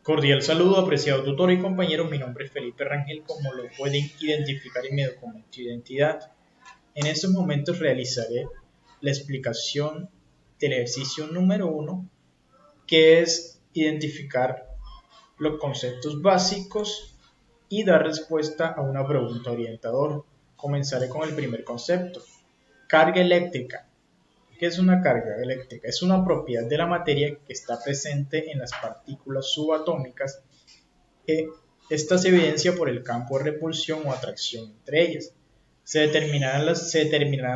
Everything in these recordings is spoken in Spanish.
Cordial saludo, apreciado tutor y compañeros. Mi nombre es Felipe Rangel, como lo pueden identificar en mi documento de identidad. En estos momentos realizaré la explicación del ejercicio número 1, que es identificar los conceptos básicos y dar respuesta a una pregunta orientadora. Comenzaré con el primer concepto: carga eléctrica. ¿Qué es una carga eléctrica? Es una propiedad de la materia que está presente en las partículas subatómicas. Esta se evidencia por el campo de repulsión o atracción entre ellas. Se determinarán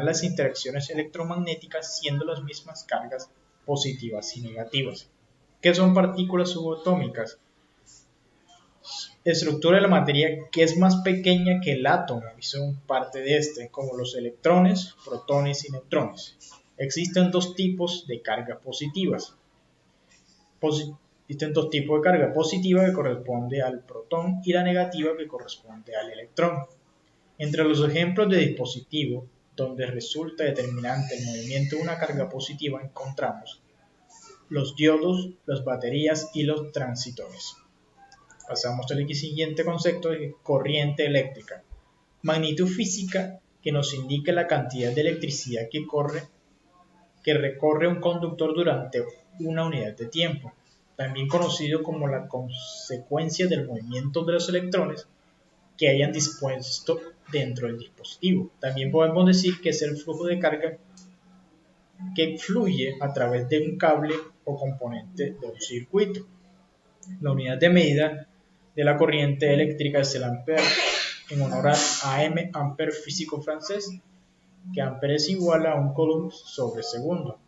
las interacciones electromagnéticas siendo las mismas cargas positivas y negativas. ¿Qué son partículas subatómicas? Estructura de la materia que es más pequeña que el átomo y son parte de este, como los electrones, protones y neutrones. Existen dos tipos de cargas positivas. Existen dos tipos de carga: positiva, que corresponde al protón, y la negativa, que corresponde al electrón. Entre los ejemplos de dispositivos donde resulta determinante el movimiento de una carga positiva encontramos los diodos, las baterías y los transistores. Pasamos al siguiente concepto de corriente eléctrica. Magnitud física que nos indica la cantidad de electricidad que recorre un conductor durante una unidad de tiempo, también conocido como la consecuencia del movimiento de los electrones que hayan dispuesto dentro del dispositivo. También podemos decir que es el flujo de carga que fluye a través de un cable o componente de un circuito. La unidad de medida de la corriente eléctrica es el ampere, en honor a M. Ampere, físico francés, que ampere es igual a un coulomb sobre segundo.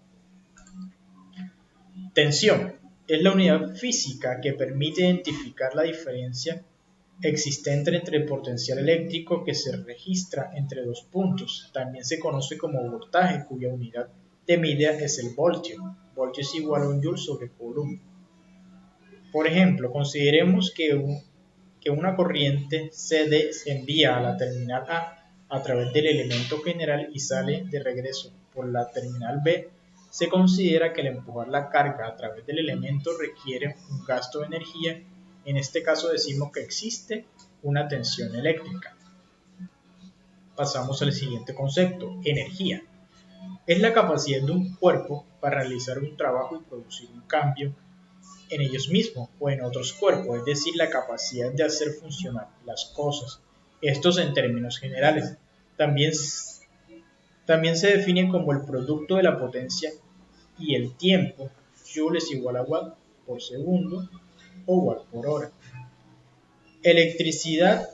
Tensión es la unidad física que permite identificar la diferencia existente entre el potencial eléctrico que se registra entre dos puntos. También se conoce como voltaje, cuya unidad de medida es el voltio. Voltio es igual a un joule sobre coulomb. Por ejemplo, consideremos que una corriente CD se envía a la terminal A través del elemento general y sale de regreso por la terminal B. Se considera que el empujar la carga a través del elemento requiere un gasto de energía. En este caso decimos que existe una tensión eléctrica. Pasamos al siguiente concepto: energía. Es la capacidad de un cuerpo para realizar un trabajo y producir un cambio en ellos mismos o en otros cuerpos, es decir, la capacidad de hacer funcionar las cosas. Estos en términos generales. También se define como el producto de la potencia y el tiempo. Joule es igual a watt por segundo o watt por hora. Electricidad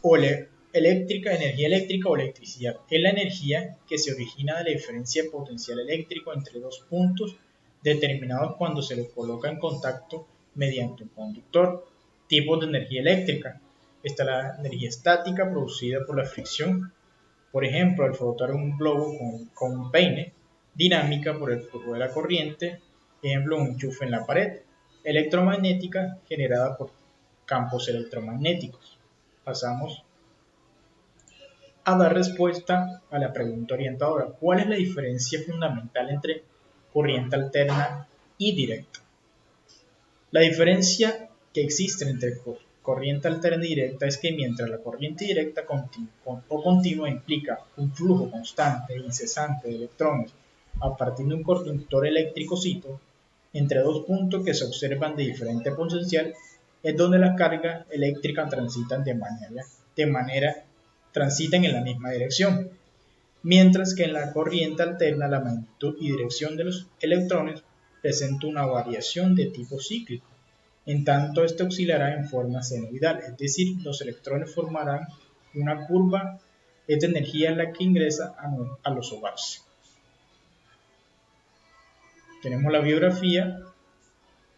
o energía eléctrica o electricidad es la energía que se origina de la diferencia de potencial eléctrico entre dos puntos determinados cuando se los coloca en contacto mediante un conductor. Tipos de energía eléctrica: está la energía estática, producida por la fricción, por ejemplo al frotar un globo con un peine; dinámica, por el flujo de la corriente, ejemplo un enchufe en la pared; electromagnética, generada por campos electromagnéticos. Pasamos a dar respuesta a la pregunta orientadora: ¿cuál es la diferencia fundamental entre corriente alterna y directa? La diferencia que existe entre corriente alterna y directa es que mientras la corriente directa continua implica un flujo constante e incesante de electrones a partir de un conductor eléctrico cito entre dos puntos que se observan de diferente potencial, es donde las cargas eléctricas transitan en la misma dirección, mientras que en la corriente alterna la magnitud y dirección de los electrones presenta una variación de tipo cíclico. En tanto, este oscilará en forma senoidal, es decir, los electrones formarán una curva. Esta energía es la que ingresa a los hogares. Tenemos la biografía.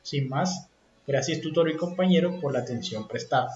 Sin más, gracias tutor y compañero por la atención prestada.